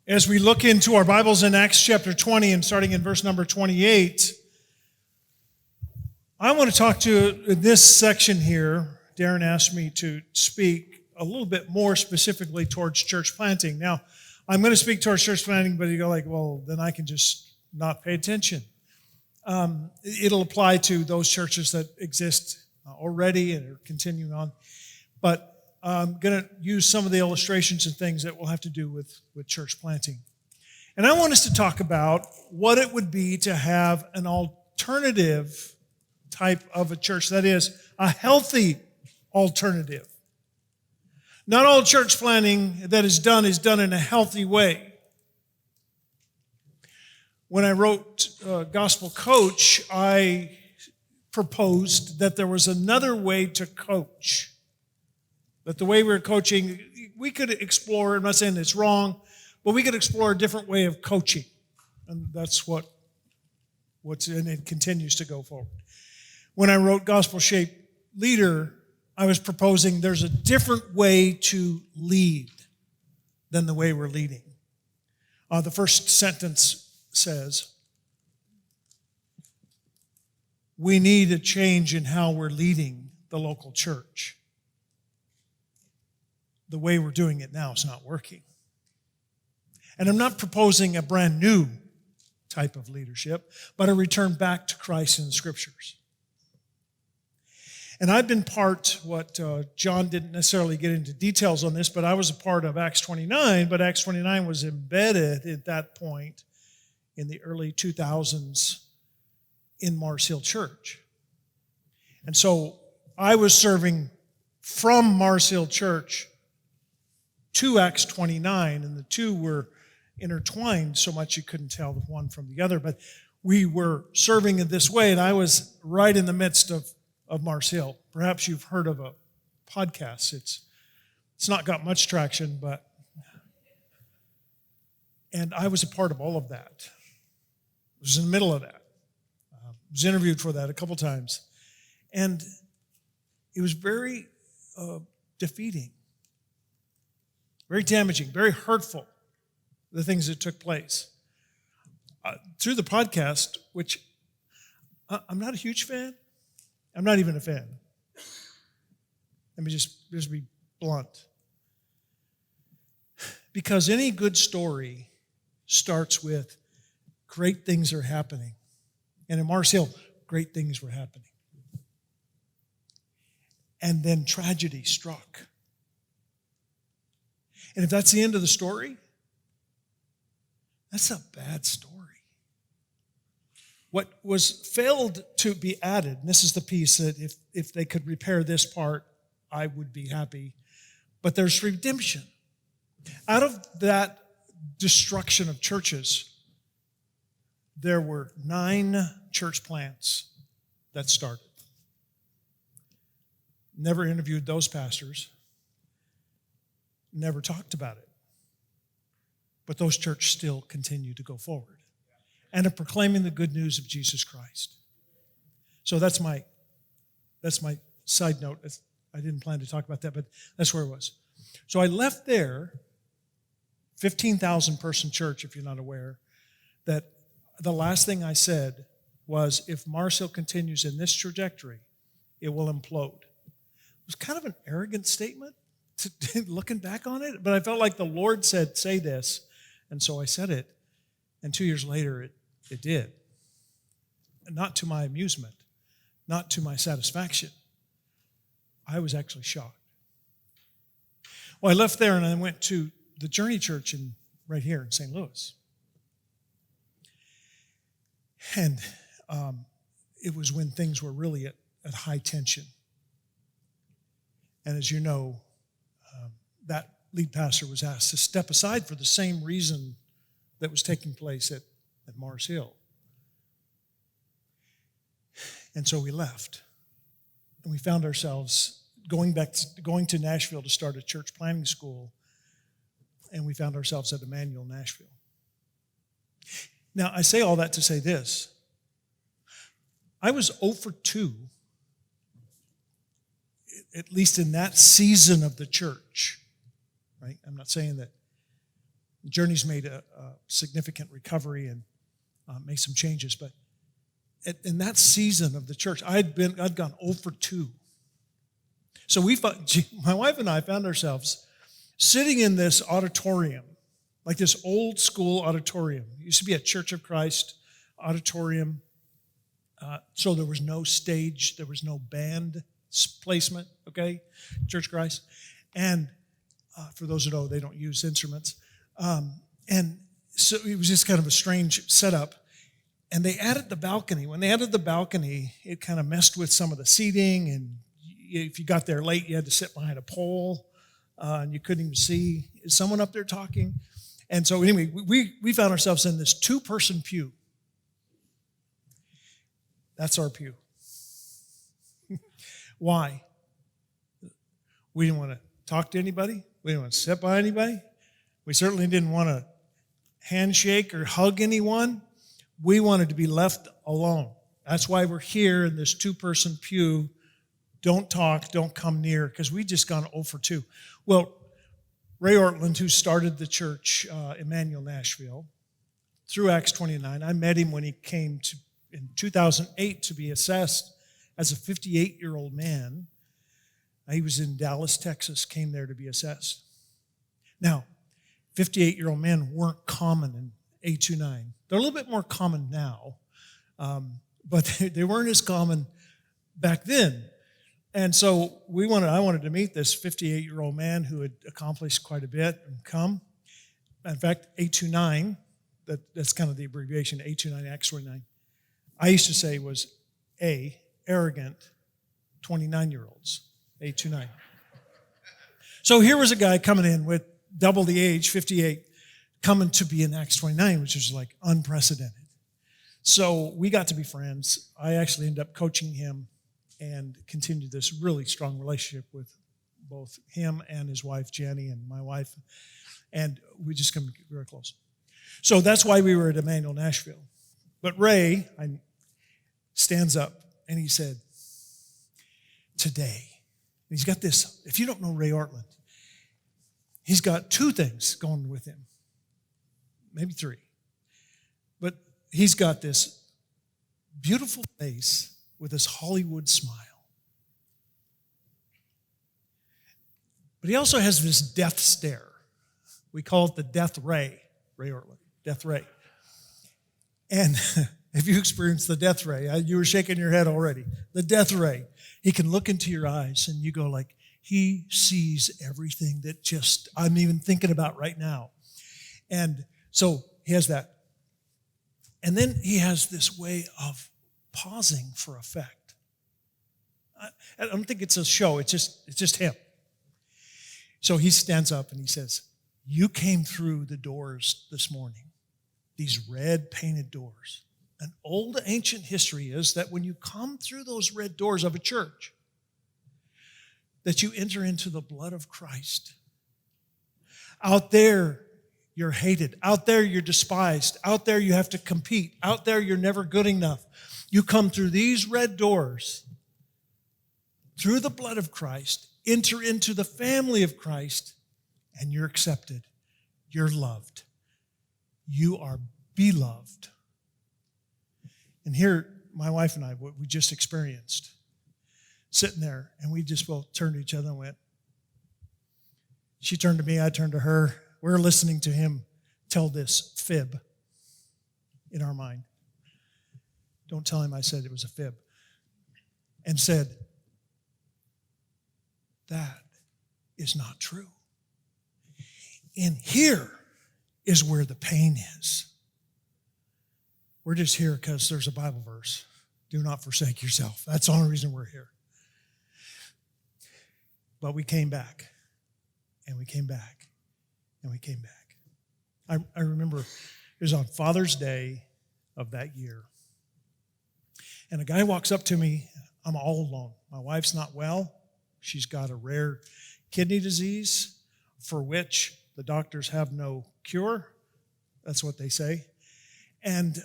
As we look into our Bibles in Acts chapter 20 and starting in verse number 28, I want to talk to you in this section here. Darren asked me to speak a little bit more specifically towards church planting. Now, I'm going to speak towards church planting, but you go like, well, then I can just not pay attention. It'll apply to those churches that exist already and are continuing on. But I'm going to use some of the illustrations and things that will have to do with church planting. And I want us to talk about what it would be to have an alternative type of a church. That is, a healthy alternative. Not all church planting that is done in a healthy way. When I wrote Gospel Coach, I proposed that there was another way to coach. That the way we were coaching, we could explore, I'm not saying it's wrong, but we could explore a different way of coaching. And that's what's in it continues to go forward. When I wrote Gospel Shaped Leader, I was proposing there's a different way to lead than the way we're leading. The first sentence says, we need a change in how we're leading the local church. The way we're doing it now is not working. And I'm not proposing a brand new type of leadership, but a return back to Christ in the Scriptures. And I've been John didn't necessarily get into details on this, but I was a part of Acts 29, but Acts 29 was embedded at that point in the early 2000s in Mars Hill Church. And so I was serving from Mars Hill Church to Acts 29, and the two were intertwined so much you couldn't tell the one from the other. But we were serving in this way, and I was right in the midst of Mars Hill. Perhaps you've heard of a podcast. It's not got much traction, and I was a part of all of that. I was in the middle of that. I was interviewed for that a couple times. And it was very defeating. Very damaging, very hurtful, the things that took place. Through the podcast, which I'm not a huge fan. I'm not even a fan. Let me just be blunt. Because any good story starts with great things are happening. And in Mars Hill, great things were happening. And then tragedy struck. And if that's the end of the story, that's a bad story. What was failed to be added, and this is the piece that if they could repair this part, I would be happy, but there's redemption. Out of that destruction of churches, there were 9 church plants that started. Never interviewed those pastors. Never talked about it. But those churches still continue to go forward and are proclaiming the good news of Jesus Christ. So that's my side note. I didn't plan to talk about that, but that's where it was. So I left there, 15,000 person church, if you're not aware, that the last thing I said was, if Mars Hill continues in this trajectory, it will implode. It was kind of an arrogant statement, looking back on it, but I felt like the Lord said, say this, and so I said it, and 2 years later it did. Not to my amusement, not to my satisfaction. I was actually shocked. Well, I left there and I went to the Journey Church right here in St. Louis. And it was when things were really at high tension. And as you know, that lead pastor was asked to step aside for the same reason that was taking place at Mars Hill. And so we left. And we found ourselves going to Nashville to start a church planting school. And we found ourselves at Emmanuel, Nashville. Now, I say all that to say this. I was 0 for 2, at least in that season of the church. Right? I'm not saying that Journey's made a significant recovery and made some changes. But in that season of the church, I'd gone 0 for 2. So my wife and I found ourselves sitting in this auditorium, like this old school auditorium. It used to be a Church of Christ auditorium. So there was no stage, there was no band placement, okay? Church of Christ. And for those who know, they don't use instruments. And so it was just kind of a strange setup. And they added the balcony. When they added the balcony, it kind of messed with some of the seating. And if you got there late, you had to sit behind a pole. And you couldn't even see, is someone up there talking? And so anyway, we found ourselves in this 2-person pew. That's our pew. Why? We didn't want to talk to anybody. We didn't want to sit by anybody. We certainly didn't want to handshake or hug anyone. We wanted to be left alone. That's why we're here in this 2-person pew. Don't talk, don't come near, because we just gone 0 for 2. Well, Ray Ortland, who started the church, Emmanuel Nashville, through Acts 29, I met him when he came in 2008 to be assessed as a 58-year-old man. He was in Dallas, Texas, came there to be assessed. Now, 58-year-old men weren't common in 829. They're a little bit more common now, but they weren't as common back then. And so I wanted to meet this 58-year-old man who had accomplished quite a bit and come. In fact, 829, that's kind of the abbreviation, 829, Acts 29, I used to say was arrogant 29-year-olds, 829. So here was a guy coming in with double the age, 58, coming to be in Acts 29, which is like unprecedented. So we got to be friends. I actually ended up coaching him and continued this really strong relationship with both him and his wife, Jenny, and my wife. And we just come very close. So that's why we were at Emmanuel Nashville. But Ray stands up and he said, today, and he's got this, if you don't know Ray Ortland, he's got 2 things going with him, maybe 3. But he's got this beautiful face with this Hollywood smile. But he also has this death stare. We call it the death ray, Ray Ortland, death ray. And if you experience the death ray, you were shaking your head already. The death ray, he can look into your eyes and you go like, he sees everything that just I'm even thinking about right now. And so he has that. And then he has this way of pausing for effect. I don't think it's a show, it's just him. So he stands up and he says, you came through the doors this morning, these red painted doors. An old ancient history is that when you come through those red doors of a church, that you enter into the blood of Christ. Out there, you're hated. Out there, you're despised. Out there, you have to compete. Out there, you're never good enough. You come through these red doors, through the blood of Christ, enter into the family of Christ, and you're accepted. You're loved. You are beloved. And here, my wife and I, what we just experienced, sitting there, and we just both turned to each other and went, she turned to me, I turned to her. We're listening to him tell this fib in our mind. Don't tell him I said it was a fib. And said, that is not true. And here is where the pain is. We're just here because there's a Bible verse. Do not forsake yourself. That's the only reason we're here. But we came back, and we came back, and we came back. I remember it was on Father's Day of that year. And a guy walks up to me. I'm all alone. My wife's not well. She's got a rare kidney disease for which the doctors have no cure. That's what they say. And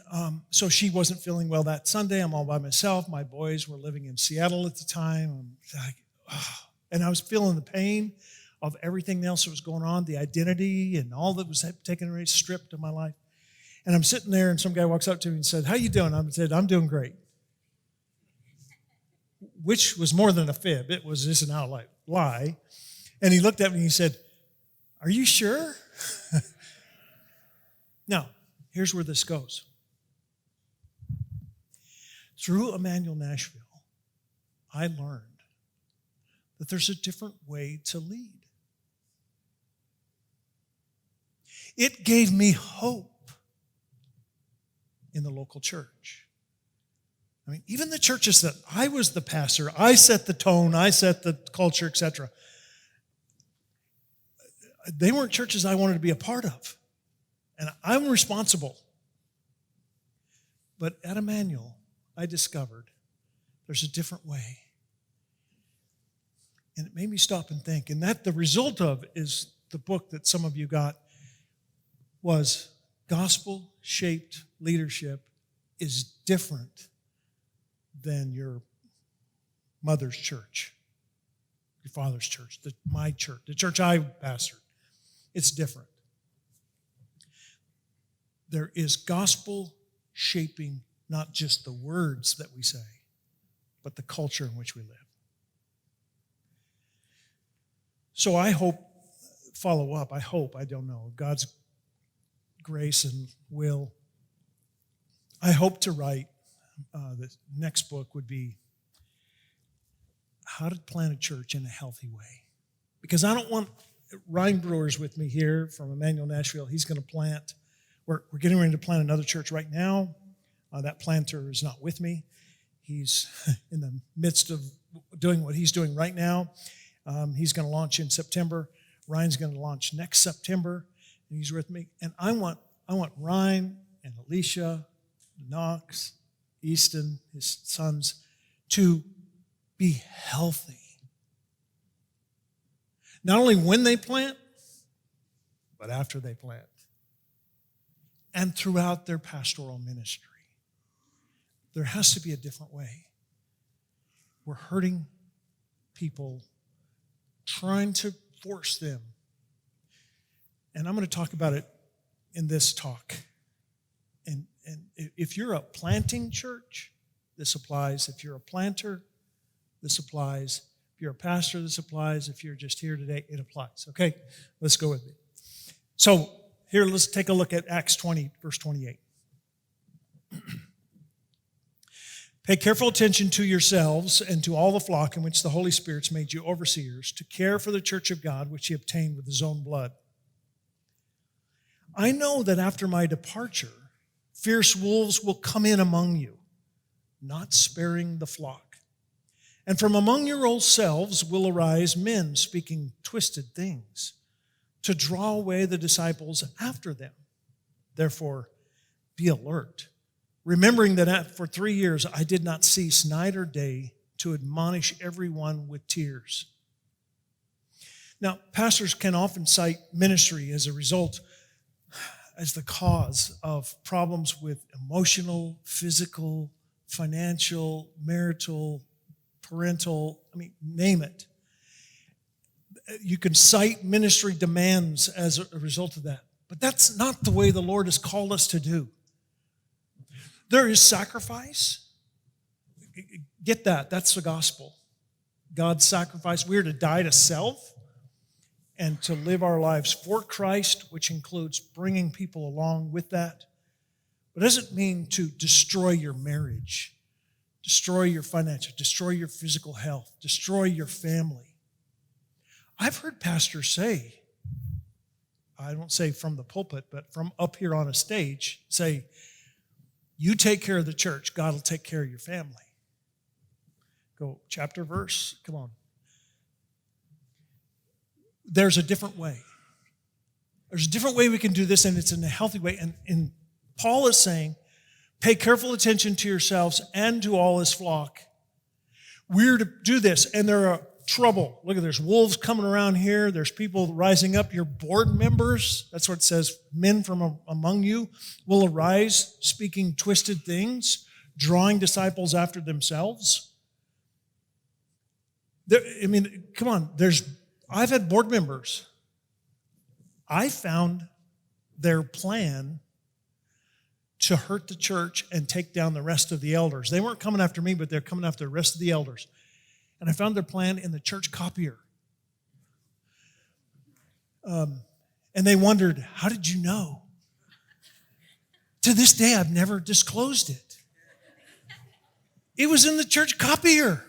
so she wasn't feeling well that Sunday. I'm all by myself. My boys were living in Seattle at the time. I'm like, oh. And I was feeling the pain of everything else that was going on, the identity and all that was taken away, stripped of my life. And I'm sitting there, and some guy walks up to me and said, "How you doing?" I said, "I'm doing great." Which was more than a fib. It was just an outright lie. And he looked at me and he said, "Are you sure?" Now, here's where this goes. Through Emmanuel Nashville, I learned that there's a different way to lead. It gave me hope in the local church. I mean, even the churches that I was the pastor, I set the tone, I set the culture, etc. They weren't churches I wanted to be a part of. And I'm responsible. But at Emmanuel, I discovered there's a different way. And it made me stop and think. And that the result of is the book that some of you got was Gospel-Shaped Leadership is Different Than Your Mother's Church, your father's church, my church, the church I pastored. It's different. There is gospel shaping not just the words that we say, but the culture in which we live. So I hope, follow up, I don't know, God's grace and will. I hope to write, the next book would be How to Plant a Church in a Healthy Way. Because I don't want, Ryan Brewer's with me here from Emmanuel Nashville. He's going to plant, we're getting ready to plant another church right now. That planter is not with me. He's in the midst of doing what he's doing right now. He's going to launch in September. Ryan's going to launch next September, and he's with me. And I want Ryan and Alicia, Knox, Easton, his sons, to be healthy. Not only when they plant, but after they plant. And throughout their pastoral ministry. There has to be a different way. We're hurting people, trying to force them. And I'm going to talk about it in this talk. And if you're a planting church, this applies. If you're a planter, this applies. If you're a pastor, this applies. If you're just here today, it applies. Okay, let's go with it. So here, let's take a look at Acts 20, verse 28. Pay careful attention to yourselves and to all the flock in which the Holy Spirit's made you overseers, to care for the church of God, which he obtained with his own blood. I know that after my departure, fierce wolves will come in among you, not sparing the flock. And from among your old selves will arise men speaking twisted things, to draw away the disciples after them. Therefore, be alert, remembering that for 3 years I did not cease night or day to admonish everyone with tears. Now, pastors can often cite ministry as a result, as the cause of problems with emotional, physical, financial, marital, parental, name it. You can cite ministry demands as a result of that. But that's not the way the Lord has called us to do. There is sacrifice. Get that. That's the gospel. God's sacrifice. We are to die to self and to live our lives for Christ, which includes bringing people along with that. But it doesn't mean to destroy your marriage, destroy your financial, destroy your physical health, destroy your family. I've heard pastors say, I don't say from the pulpit, but from up here on a stage, say, you take care of the church, God will take care of your family. Go chapter, verse, come on. There's a different way. There's a different way we can do this, and it's in a healthy way. And Paul is saying, pay careful attention to yourselves and to all his flock. We're to do this, and there are trouble. Look, there's wolves coming around here. There's people rising up. Your board members, that's what it says, men from among you will arise speaking twisted things, drawing disciples after themselves. Come on, there's I've had board members. I found their plan to hurt the church and take down the rest of the elders. They weren't coming after me, but they're coming after the rest of the elders. And I found their plan in the church copier. And they wondered, how did you know? To this day, I've never disclosed it. It was in the church copier.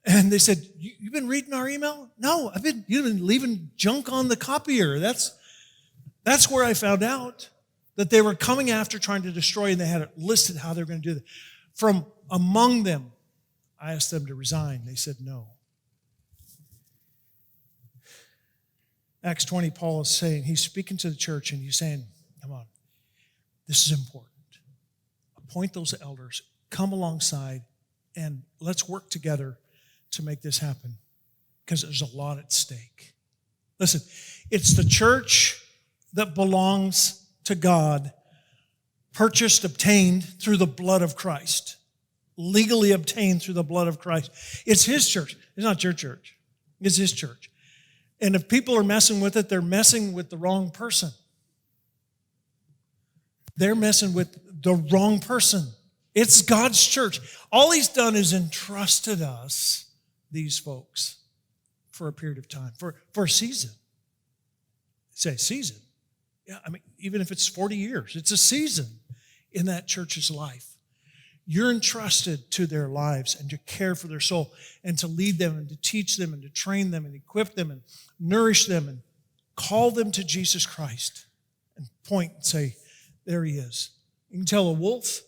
And they said, you've been reading our email? No, you've been leaving junk on the copier. That's where I found out that they were coming after trying to destroy, and they had it listed how they were going to do that. From among them, I asked them to resign. They said no. Acts 20, Paul is saying, he's speaking to the church, and he's saying, come on, this is important. Appoint those elders, come alongside, and let's work together to make this happen, because there's a lot at stake. Listen, it's the church that belongs to God, purchased, obtained through the blood of Christ, legally obtained through the blood of Christ. It's his church. It's not your church. It's his church. And if people are messing with it, they're messing with the wrong person. They're messing with the wrong person. It's God's church. All he's done is entrusted us, these folks, for a period of time, for a season. Say season. Yeah, I mean, even if it's 40 years, it's a season in that church's life. You're entrusted to their lives and to care for their soul and to lead them and to teach them and to train them and equip them and nourish them and call them to Jesus Christ and point and say, there he is. You can tell a wolf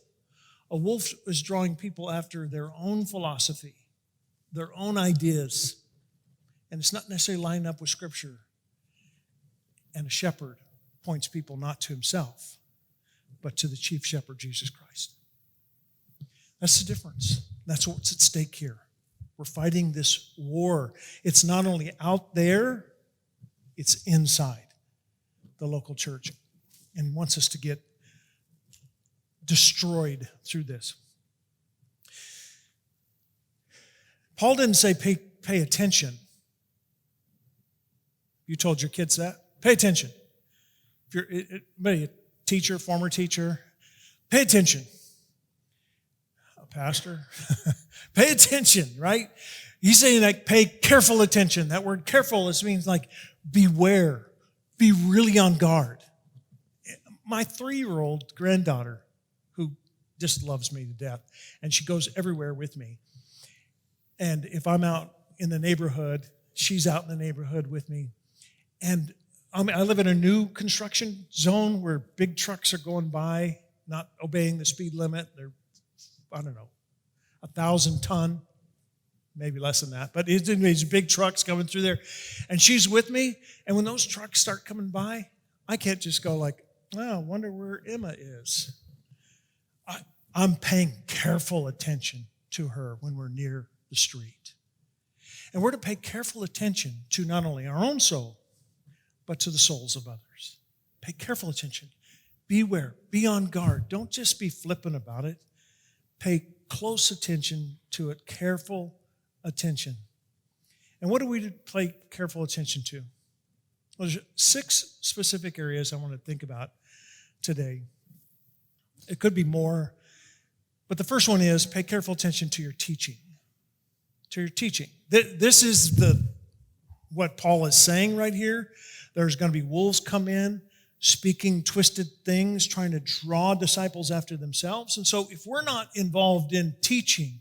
is drawing people after their own philosophy, their own ideas, and it's not necessarily lined up with Scripture. And a shepherd points people not to himself, but to the chief shepherd, Jesus Christ. That's the difference. That's what's at stake here. We're fighting this war. It's not only out there, it's inside the local church, and wants us to get destroyed through this. Paul didn't say pay attention. You told your kids that? Pay attention. If you're maybe a teacher, former teacher, pay attention. A pastor, pay attention, right? He's saying like pay careful attention. That word careful means like beware, be really on guard. My 3-year-old granddaughter, who just loves me to death, and she goes everywhere with me. And if I'm out in the neighborhood, she's out in the neighborhood with me. And I live in a new construction zone where big trucks are going by, not obeying the speed limit. They're, 1,000 ton, maybe less than that. But it's these big trucks coming through there. And she's with me. And when those trucks start coming by, I can't just go like, oh, I wonder where Emma is. I'm paying careful attention to her when we're near the street. And we're to pay careful attention to not only our own soul, but to the souls of others. Pay careful attention. Beware. Be on guard. Don't just be flippant about it. Pay close attention to it. Careful attention. And what do we pay careful attention to? Well, there's 6 specific areas I want to think about today. It could be more, but the first one is pay careful attention to your teaching. To your teaching. This is what Paul is saying right here. There's going to be wolves come in, speaking twisted things, trying to draw disciples after themselves. And so if we're not involved in teaching,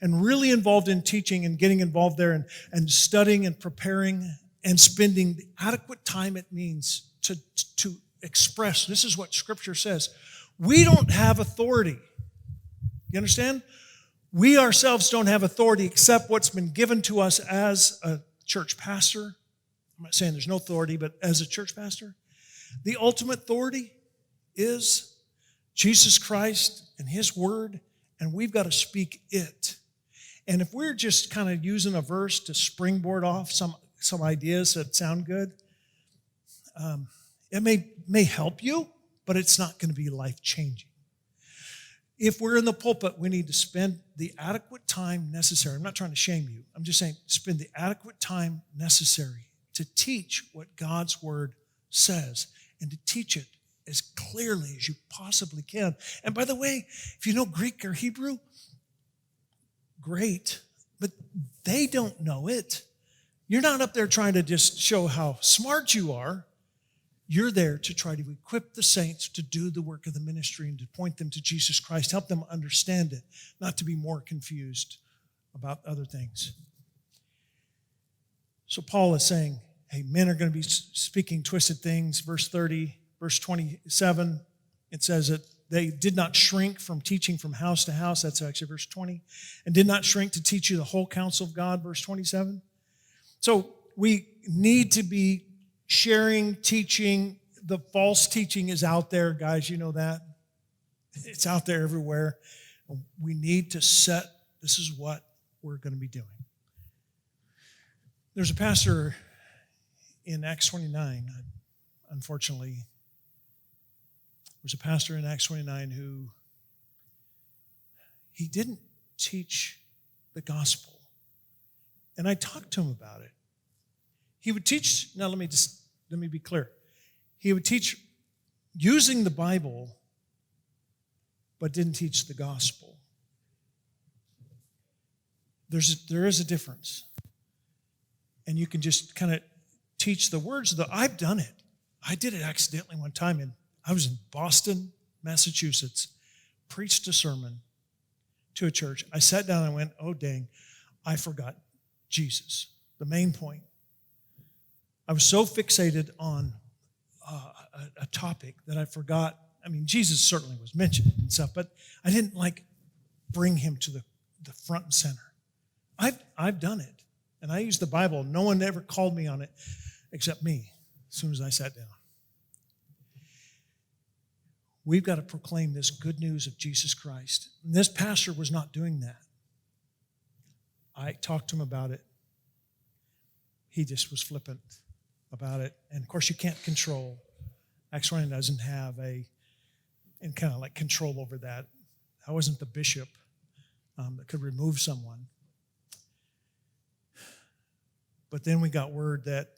and really involved in teaching and getting involved there and studying and preparing and spending the adequate time it means to express, this is what Scripture says. We don't have authority. You understand? We ourselves don't have authority except what's been given to us as a church pastor. I'm not saying there's no authority, but as a church pastor, the ultimate authority is Jesus Christ and His Word, and we've got to speak it. And if we're just kind of using a verse to springboard off some ideas that sound good, it may help you, but it's not going to be life-changing. If we're in the pulpit, we need to spend the adequate time necessary. I'm not trying to shame you. I'm just saying spend the adequate time necessary to teach what God's word says and to teach it as clearly as you possibly can. And by the way, if you know Greek or Hebrew, great, but they don't know it. You're not up there trying to just show how smart you are. You're there to try to equip the saints to do the work of the ministry and to point them to Jesus Christ, help them understand it, not to be more confused about other things. So Paul is saying, hey, men are going to be speaking twisted things. Verse 30, verse 27, it says that they did not shrink from teaching from house to house. That's actually verse 20. And did not shrink to teach you the whole counsel of God, verse 27. So we need to be sharing, teaching. The false teaching is out there, guys. You know that. It's out there everywhere. We need to set, this is what we're going to be doing. There's a pastor in Acts 29, unfortunately. There's a pastor in Acts 29 who, he didn't teach the gospel. And I talked to him about it. He would teach, now let me be clear. He would teach using the Bible, but didn't teach the gospel. There is a difference. And you can just kind of teach the words. I've done it. I did it accidentally one time, and I was in Boston, Massachusetts, preached a sermon to a church. I sat down and went, oh, dang, I forgot Jesus, the main point. I was so fixated on a topic that I forgot. I mean, Jesus certainly was mentioned and stuff, but I didn't bring him to the front and center. I've done it, and I use the Bible. No one ever called me on it except me as soon as I sat down. We've got to proclaim this good news of Jesus Christ. And this pastor was not doing that. I talked to him about it. He just was flippant about it. And of course, you can't control. Acts 20 doesn't have control over that. I wasn't the bishop that could remove someone. But then we got word that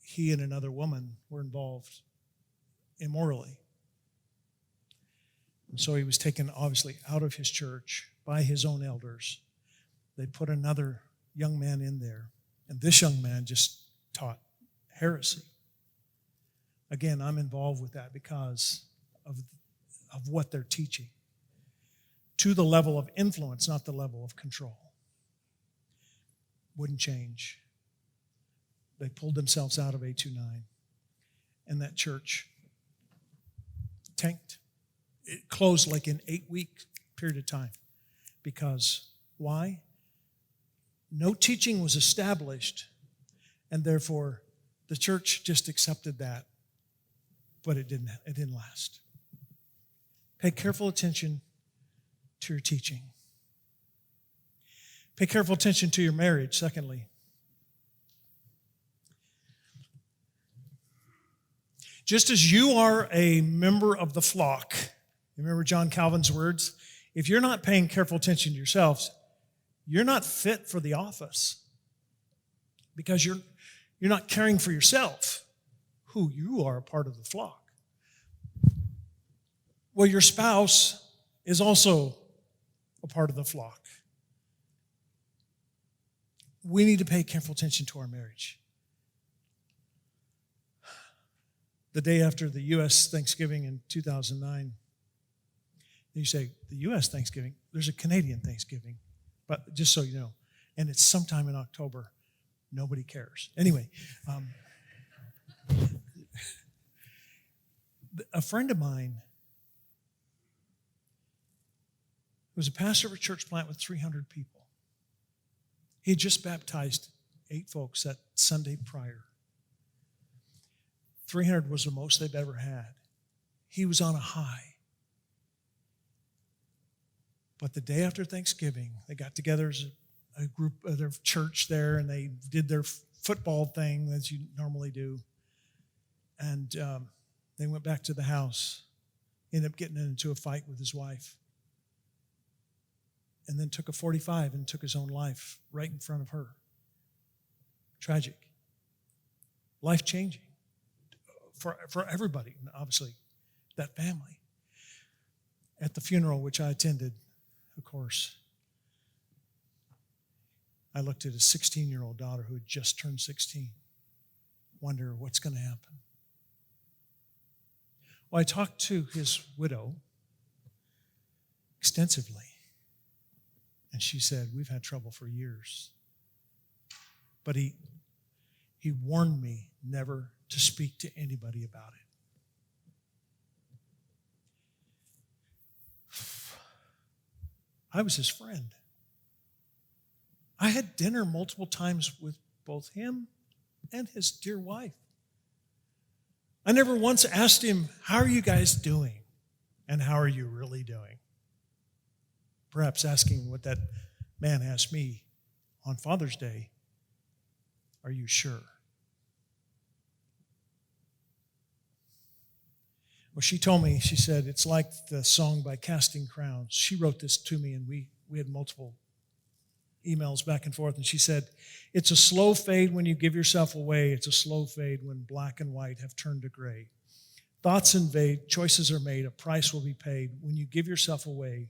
he and another woman were involved immorally. And so he was taken, obviously, out of his church by his own elders. They put another young man in there, and this young man just taught heresy. Again, I'm involved with that because of what they're teaching, to the level of influence, not the level of control. Wouldn't change. They pulled themselves out of 829, and that church tanked. It closed like in 8-week period of time. Because why? No teaching was established, and therefore the church just accepted that, but it didn't last. Pay careful attention to your teaching. Pay careful attention to your marriage, secondly. Just as you are a member of the flock, remember John Calvin's words? If you're not paying careful attention to yourselves, you're not fit for the office because you're not caring for yourself, who you are a part of the flock. Well, your spouse is also a part of the flock. We need to pay careful attention to our marriage. The day after the U.S. Thanksgiving in 2009, you say, the U.S. Thanksgiving, there's a Canadian Thanksgiving, but just so you know, and it's sometime in October. Nobody cares. Anyway, a friend of mine was a pastor of a church plant with 300 people. He had just baptized 8 folks that Sunday prior. 300 was the most they've ever had. He was on a high. But the day after Thanksgiving, they got together as a group of their church there, and they did their football thing as you normally do. And they went back to the house, ended up getting into a fight with his wife. and then took a 45 and took his own life right in front of her. Tragic. Life-changing for everybody, obviously, that family. At the funeral, which I attended, of course, I looked at his 16-year-old daughter who had just turned 16. Wonder what's going to happen. Well, I talked to his widow extensively, and she said, we've had trouble for years. But he warned me never to speak to anybody about it. I was his friend. I had dinner multiple times with both him and his dear wife. I never once asked him, how are you guys doing? And how are you really doing? Perhaps asking what that man asked me on Father's Day, are you sure? Well, she told me, she said, it's like the song by Casting Crowns. She wrote this to me, and we had multiple emails back and forth, and she said, it's a slow fade when you give yourself away. It's a slow fade when black and white have turned to gray. Thoughts invade, choices are made, a price will be paid. When you give yourself away,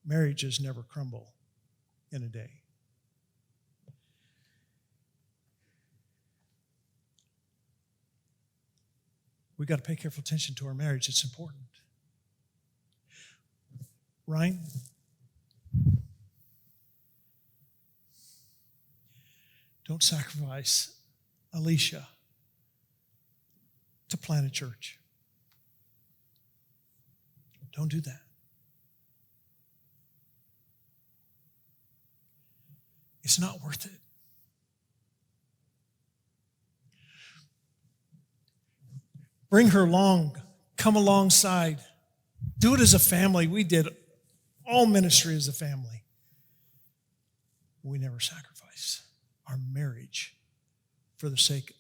marriages never crumble in a day. We've got to pay careful attention to our marriage. It's important. Ryan? Don't sacrifice Alicia to plant a church. Don't do that. It's not worth it. Bring her along. Come alongside. Do it as a family. We did all ministry as a family. We never sacrifice our marriage for the sake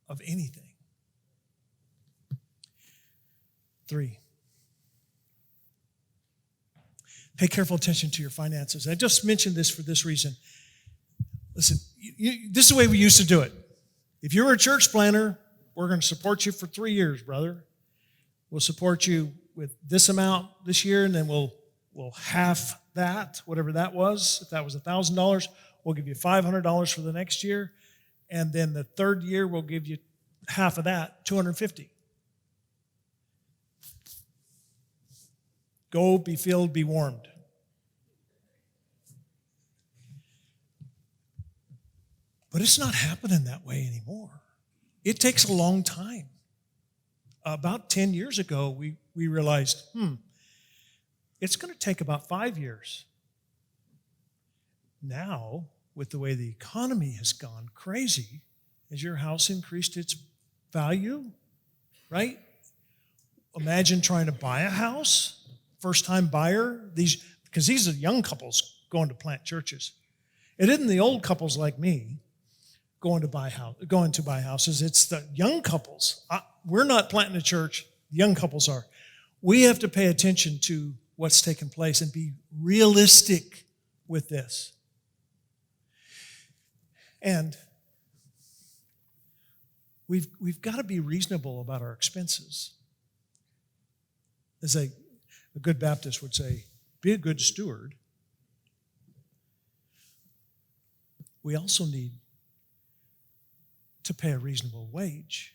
of anything. 3, pay careful attention to your finances. I just mentioned this for this reason. Listen, this is the way we used to do it. If you were a church planner, we're going to support you for 3 years, brother. We'll support you with this amount this year, and then we'll half that, whatever that was. If that was $1,000, we'll give you $500 for the next year, and then the third year we'll give you half of that, $250. Go, be filled, be warmed. But it's not happening that way anymore. It takes a long time. About 10 years ago, we realized, it's going to take about 5 years. Now, with the way the economy has gone crazy, has your house increased its value? Right? Imagine trying to buy a house, first-time buyer, because these are young couples going to plant churches. It isn't the old couples like me going to buy houses. It's the young couples. We're not planting a church. The young couples are. We have to pay attention to what's taking place and be realistic with this. And we've got to be reasonable about our expenses. As a good Baptist would say, be a good steward. We also need to pay a reasonable wage.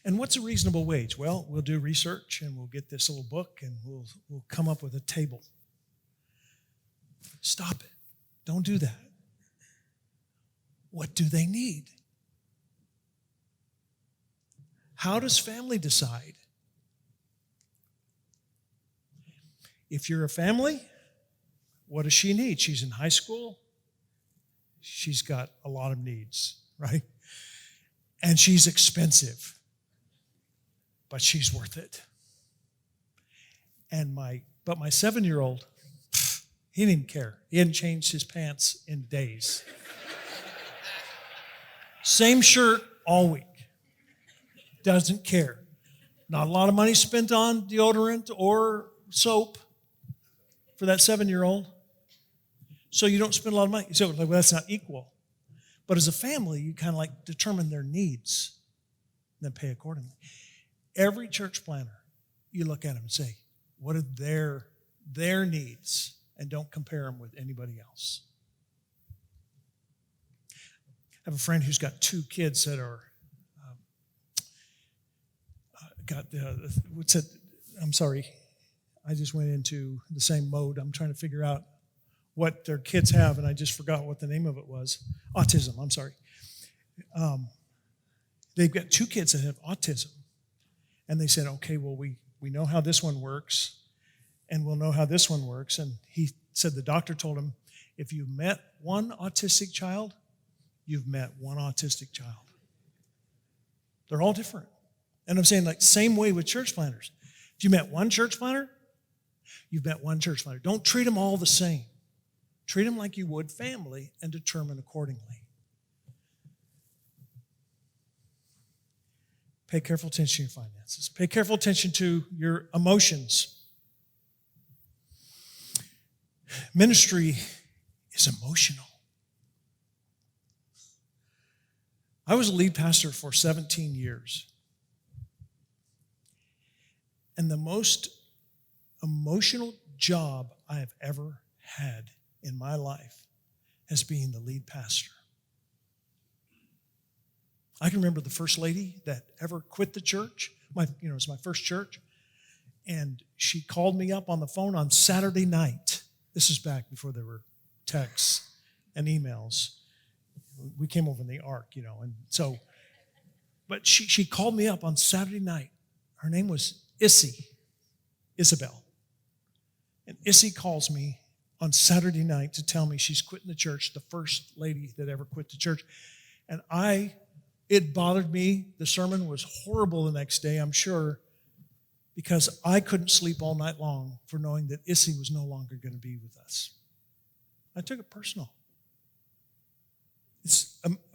And what's a reasonable wage? Well, we'll do research and we'll get this little book and we'll come up with a table. Stop it. Don't do that. What do they need? How does family decide? If you're a family, what does she need? She's in high school. She's got a lot of needs, right? And she's expensive, but she's worth it. But my 7-year-old, he didn't even care. He hadn't changed his pants in days. Same shirt all week. Doesn't care. Not a lot of money spent on deodorant or soap for that 7-year-old. So you don't spend a lot of money. So well, that's not equal. But as a family, you kind of like determine their needs and then pay accordingly. Every church planner, you look at them and say, what are their needs? And don't compare them with anybody else. I have a friend who's got 2 kids that are I'm sorry. I just went into the same mode. I'm trying to figure out what their kids have, and I just forgot what the name of it was. Autism, I'm sorry. They've got 2 kids that have autism. And they said, okay, well, we know how this one works, and we'll know how this one works. And he said the doctor told him, if you met one autistic child, you've met one autistic child. They're all different. And I'm saying, like, same way with church planners. If you met one church planner, you've met one church planner. Don't treat them all the same. Treat them like you would family and determine accordingly. Pay careful attention to your finances. Pay careful attention to your emotions. Ministry is emotional. I was a lead pastor for 17 years. And the most emotional job I have ever had in my life as being the lead pastor. I can remember the first lady that ever quit the church. It was my first church. And she called me up on the phone on Saturday night. This is back before there were texts and emails. We came over in the ark, and so, but she called me up on Saturday night. Her name was Isabel. And Issy calls me on Saturday night to tell me she's quitting the church, the first lady that ever quit the church. And it bothered me. The sermon was horrible the next day, I'm sure, because I couldn't sleep all night long for knowing that Issy was no longer going to be with us. I took it personal.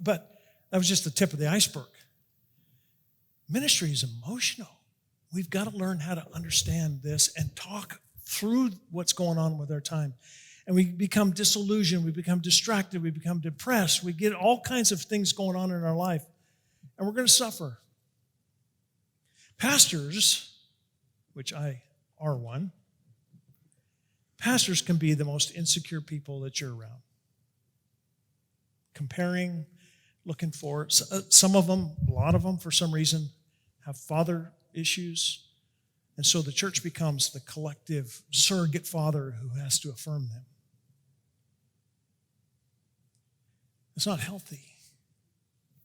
But that was just the tip of the iceberg. Ministry is emotional. We've got to learn how to understand this and talk through what's going on with our time. And we become disillusioned, we become distracted, we become depressed, we get all kinds of things going on in our life, and we're going to suffer. Pastors, which I are one, pastors can be the most insecure people that you're around. Comparing, looking for, some of them, a lot of them for some reason, have father issues. And so the church becomes the collective surrogate father who has to affirm them. It's not healthy.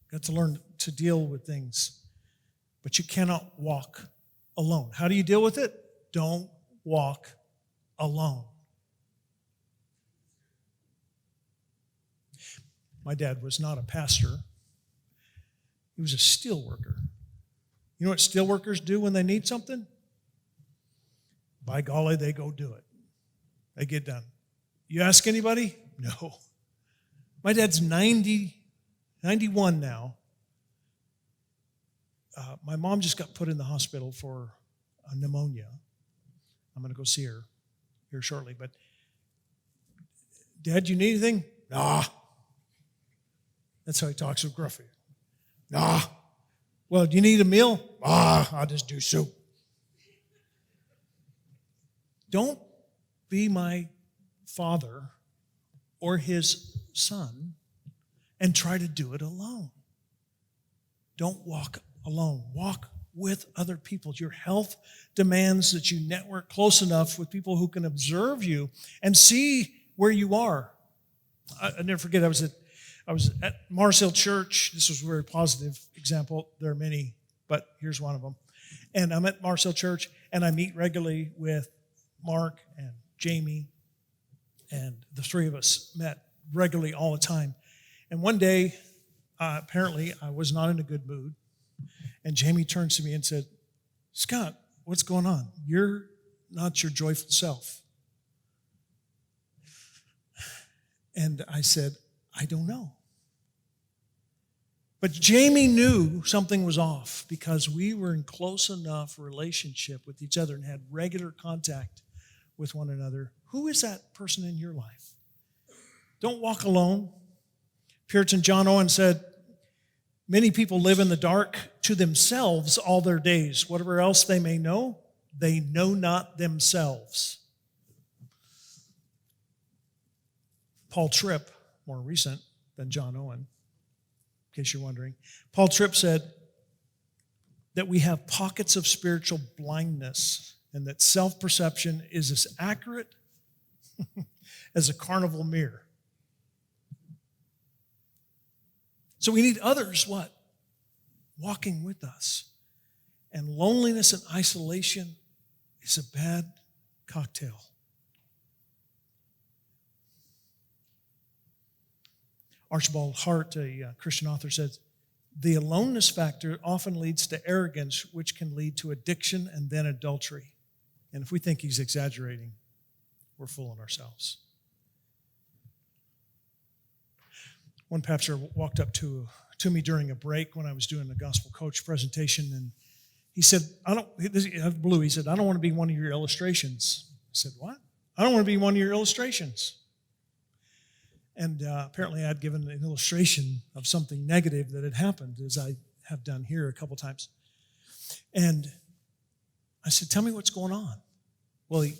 You've got to learn to deal with things. But you cannot walk alone. How do you deal with it? Don't walk alone. My dad was not a pastor. He was a steel worker. You know what steel workers do when they need something? By golly, they go do it. They get done. You ask anybody? No. My dad's 91 now. My mom just got put in the hospital for pneumonia. I'm going to go see her here shortly. But, Dad, you need anything? Nah. That's how he talks with Gruffy. Nah. Well, do you need a meal? I'll just do soup. Don't be my father or his son and try to do it alone. Don't walk alone. Walk with other people. Your health demands that you network close enough with people who can observe you and see where you are. I never forget, I was at Mars Hill Church. This was a very positive example. There are many, but here's one of them. And I'm at Mars Hill Church, and I meet regularly with Mark and Jamie, and the three of us met regularly all the time. And one day, apparently, I was not in a good mood, and Jamie turns to me and said, "Scott, what's going on? You're not your joyful self." And I said, "I don't know." But Jamie knew something was off because we were in close enough relationship with each other and had regular contact with one another. Who is that person in your life? Don't walk alone. Puritan John Owen said, many people live in the dark to themselves all their days. Whatever else they may know, they know not themselves. Paul Tripp, more recent than John Owen, in case you're wondering. Paul Tripp said that we have pockets of spiritual blindness and that self-perception is as accurate as a carnival mirror. So we need others, what? Walking with us. And loneliness and isolation is a bad cocktail. Archibald Hart, a Christian author, says, the aloneness factor often leads to arrogance, which can lead to addiction and then adultery. And if we think he's exaggerating, we're fooling ourselves. One pastor walked up to me during a break when I was doing a gospel coach presentation, and he said, he said, I don't want to be one of your illustrations. I said, what? I don't want to be one of your illustrations. And apparently I'd given an illustration of something negative that had happened, as I have done here a couple times. And I said, tell me what's going on. Well, he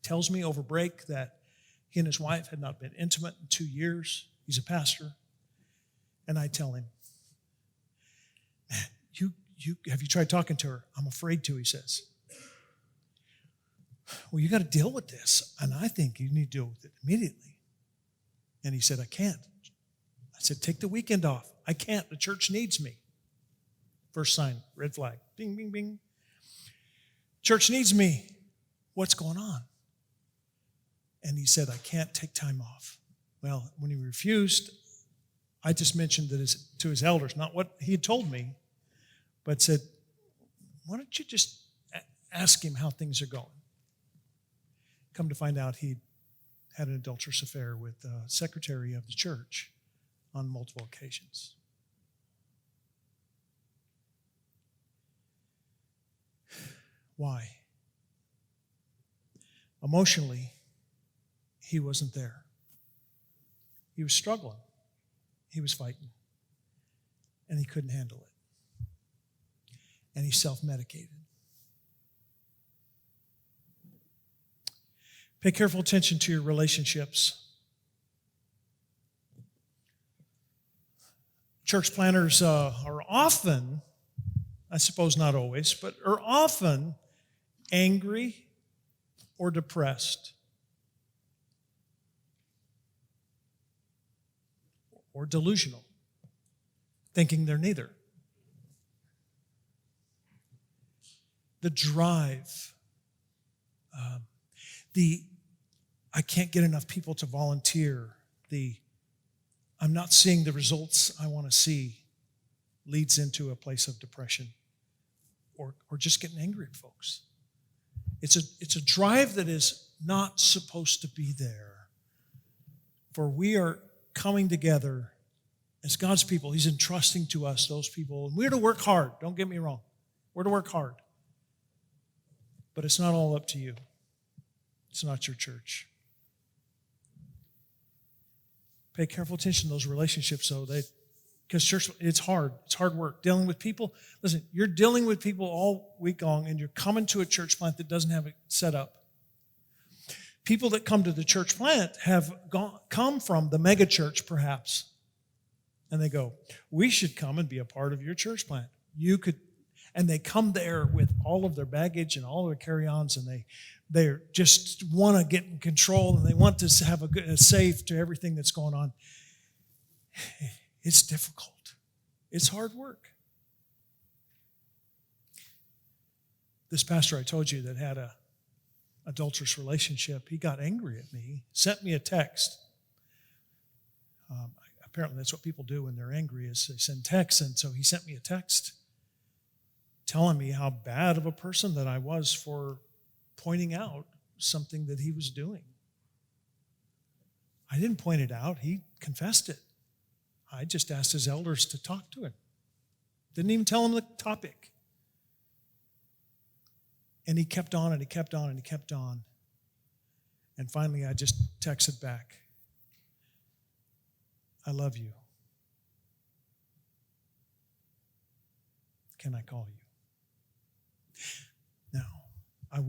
tells me over break that he and his wife had not been intimate in 2 years. He's a pastor. And I tell him, have you tried talking to her? I'm afraid to, he says. Well, you got to deal with this, and I think you need to deal with it immediately. And he said, I can't. I said, take the weekend off. I can't. The church needs me. First sign, red flag. Bing, bing, bing. Church needs me. What's going on? And he said, I can't take time off. Well, when he refused, I just mentioned that to his elders, not what he had told me, but said, why don't you just ask him how things are going? Come to find out he had an adulterous affair with the secretary of the church on multiple occasions. Why? Emotionally, he wasn't there. He was struggling. He was fighting. And he couldn't handle it. And he self-medicated. Pay careful attention to your relationships. Church planners are often, I suppose not always, but are often angry or depressed or delusional, thinking they're neither. The drive, I can't get enough people to volunteer, I'm not seeing the results I want to see, leads into a place of depression or just getting angry at folks. It's a drive that is not supposed to be there. For we are coming together as God's people. He's entrusting to us those people. And we're to work hard. Don't get me wrong. We're to work hard. But it's not all up to you. It's not your church. Pay careful attention to those relationships, though, because church, it's hard. It's hard work. Dealing with people. Listen, you're dealing with people all week long, and you're coming to a church plant that doesn't have it set up. People that come to the church plant have come from the mega church, perhaps, and they go, we should come and be a part of your church plant. You could, and they come there with all of their baggage and all of their carry-ons, and they just want to get in control, and they want to have a safe to everything that's going on. It's difficult. It's hard work. This pastor I told you that had a adulterous relationship, he got angry at me, sent me a text. Apparently that's what people do when they're angry, is they send texts, and so he sent me a text telling me how bad of a person that I was for pointing out something that he was doing. I didn't point it out. He confessed it. I just asked his elders to talk to him. Didn't even tell him the topic. And he kept on and he kept on and he kept on. And finally, I just texted back, I love you. Can I call you? Now, I don't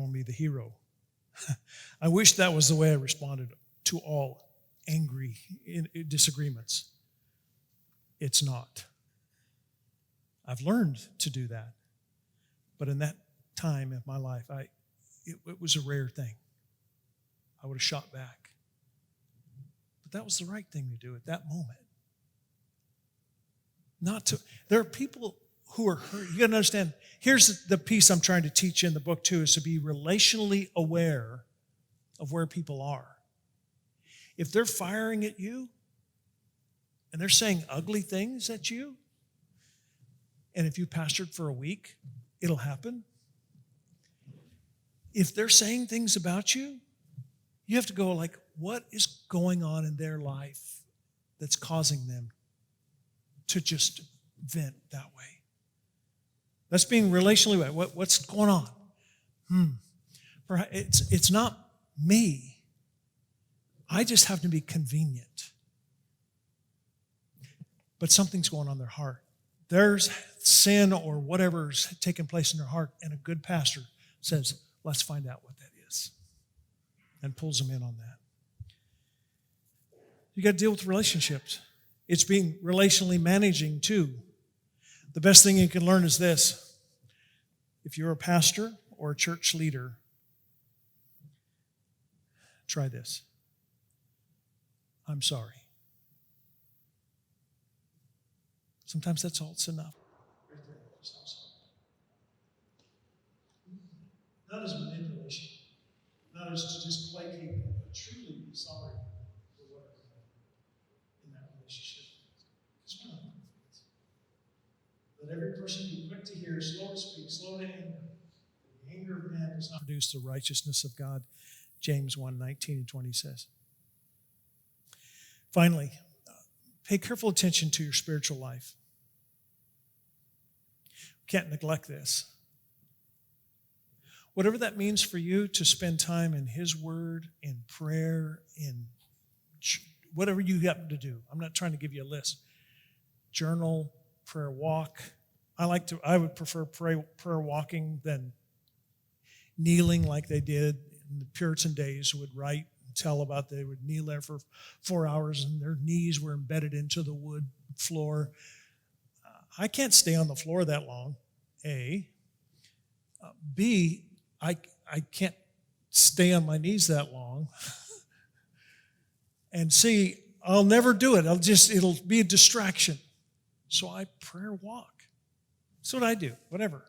want to be the hero. I wish that was the way I responded to all angry disagreements. It's not. I've learned to do that. But in that time of my life, it was a rare thing. I would have shot back. But that was the right thing to do at that moment. There are people who are hurt. You got to understand, here's the piece I'm trying to teach in the book too, is to be relationally aware of where people are. If they're firing at you and they're saying ugly things at you, and if you pastored for a week, it'll happen. If they're saying things about you, you have to go like, what is going on in their life that's causing them to just vent that way? That's being relationally aware. What's going on? It's not me. I just happen to be convenient. But something's going on in their heart. There's sin or whatever's taking place in their heart, and a good pastor says, let's find out what that is, and pulls them in on that. You got to deal with relationships. It's being relationally managing too. The best thing you can learn is this. If you're a pastor or a church leader, try this. I'm sorry. Sometimes that's all it's enough. Right there, just I'm sorry. Not as manipulation, not as to just placate them, but truly be sorry for what I've done in that relationship. Because we're not perfect. Let every person be quick to hear, slow to speak, slow to anger. The anger of man does not produce the righteousness of God. James 1:19 and 20 says. Finally, pay careful attention to your spiritual life. Can't neglect this. Whatever that means for you to spend time in His Word, in prayer, in whatever you happen to do. I'm not trying to give you a list. Journal, prayer walk. I would prefer prayer walking than kneeling like they did in the Puritan days, who would write and tell about they would kneel there for 4 hours and their knees were embedded into the wood floor. I can't stay on the floor that long, A. B, I can't stay on my knees that long. And C, I'll never do it. It'll be a distraction. So I prayer walk. That's what I do, whatever.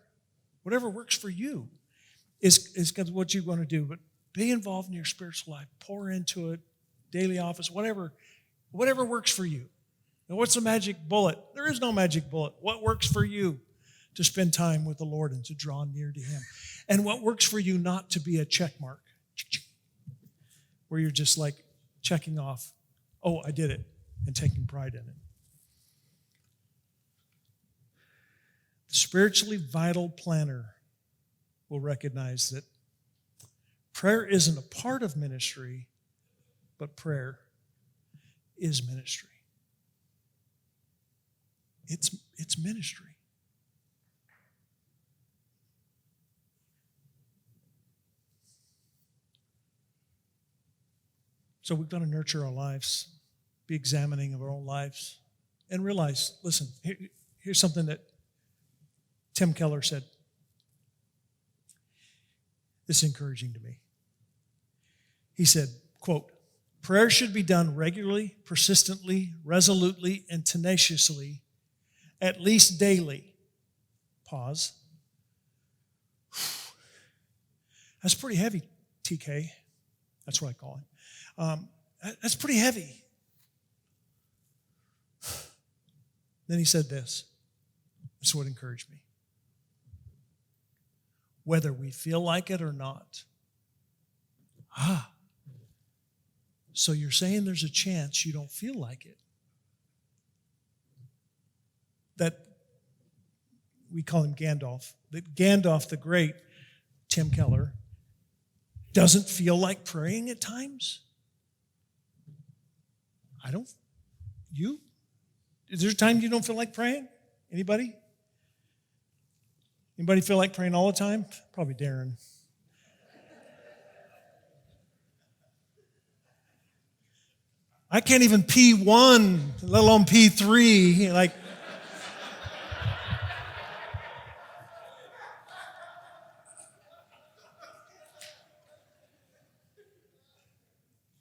Whatever works for you is what you want to do. But be involved in your spiritual life. Pour into it, daily office, whatever works for you. Now, what's the magic bullet? There is no magic bullet. What works for you to spend time with the Lord and to draw near to Him? And what works for you not to be a check mark, where you're just like checking off, oh, I did it, and taking pride in it. The spiritually vital planner will recognize that prayer isn't a part of ministry, but prayer is ministry. It's ministry. So we've got to nurture our lives, be examining of our own lives, and realize, listen, here's something that Tim Keller said. This is encouraging to me. He said, quote, prayer should be done regularly, persistently, resolutely, and tenaciously, at least daily. Pause. That's pretty heavy, TK. That's what I call him. That's pretty heavy. Then he said this. This is what encouraged me. Whether we feel like it or not. So you're saying there's a chance you don't feel like it. that we call him Gandalf, that Gandalf the Great, Tim Keller, doesn't feel like praying at times? I don't. You? Is there a time you don't feel like praying? Anybody? Anybody feel like praying all the time? Probably Darren. I can't even P1, let alone P3. Like,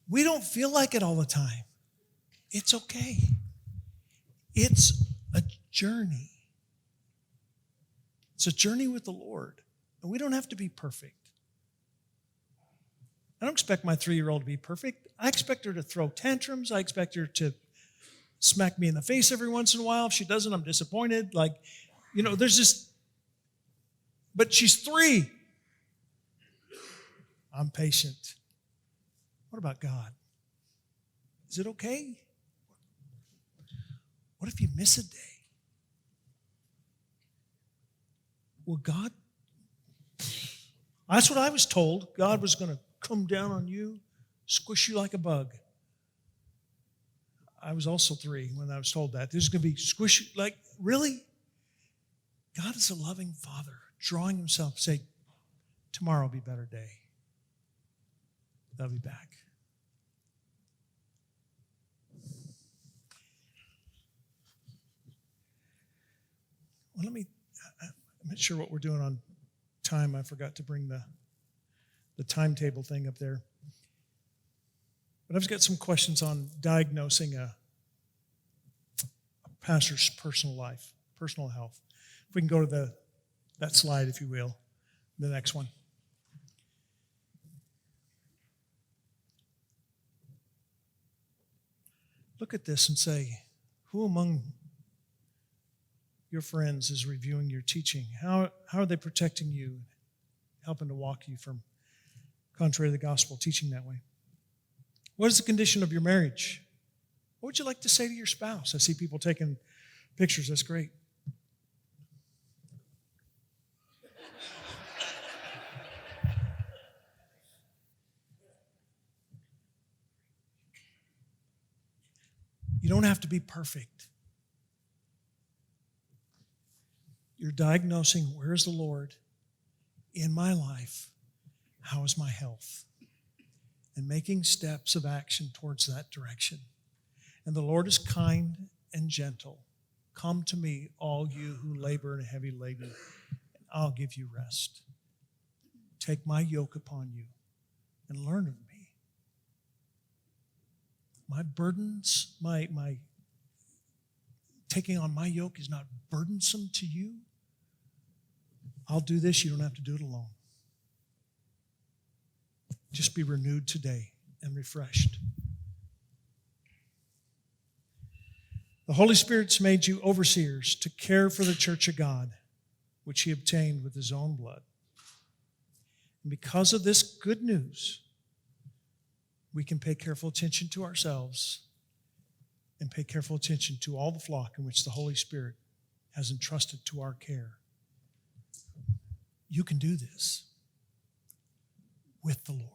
we don't feel like it all the time. It's okay. It's a journey. It's a journey with the Lord. And we don't have to be perfect. I don't expect my 3-year-old to be perfect. I expect her to throw tantrums. I expect her to smack me in the face every once in a while. If she doesn't, I'm disappointed. There's just, but she's 3. I'm patient. What about God? Is it okay? What if you miss a day? Well, God, that's what I was told. God was going to come down on you, squish you like a bug. I was also 3 when I was told that. This is going to be squish, like, really? God is a loving Father, drawing himself, say, tomorrow will be a better day. They'll be back. Well, I'm not sure what we're doing on time. I forgot to bring the timetable thing up there. But I've got some questions on diagnosing a pastor's personal life, personal health. If we can go to that slide, if you will, the next one. Look at this and say, who among your friends is reviewing your teaching? How are they protecting you, helping to walk you from contrary to the gospel, teaching that way? What is the condition of your marriage? What would you like to say to your spouse? I see people taking pictures. That's great. You don't have to be perfect. You're diagnosing, where is the Lord in my life? How is my health? And making steps of action towards that direction. And the Lord is kind and gentle. Come to me, all you who labor and are heavy laden, and I'll give you rest. Take my yoke upon you and learn of me. My burdens, my taking on my yoke is not burdensome to you. I'll do this, you don't have to do it alone. Just be renewed today and refreshed. The Holy Spirit's made you overseers to care for the church of God, which he obtained with his own blood. And because of this good news, we can pay careful attention to ourselves and pay careful attention to all the flock in which the Holy Spirit has entrusted to our care. You can do this with the Lord.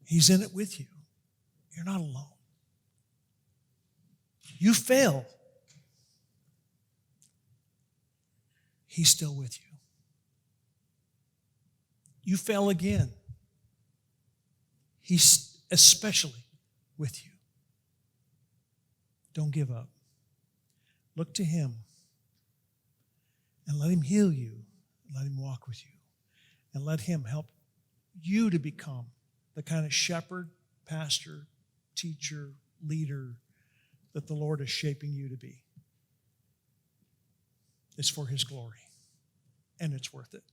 He's in it with you. You're not alone. You fail. He's still with you. You fail again. He's especially with you. Don't give up. Look to him and let him heal you. Let him walk with you. And let him help you to become the kind of shepherd, pastor, teacher, leader that the Lord is shaping you to be. It's for his glory, and it's worth it.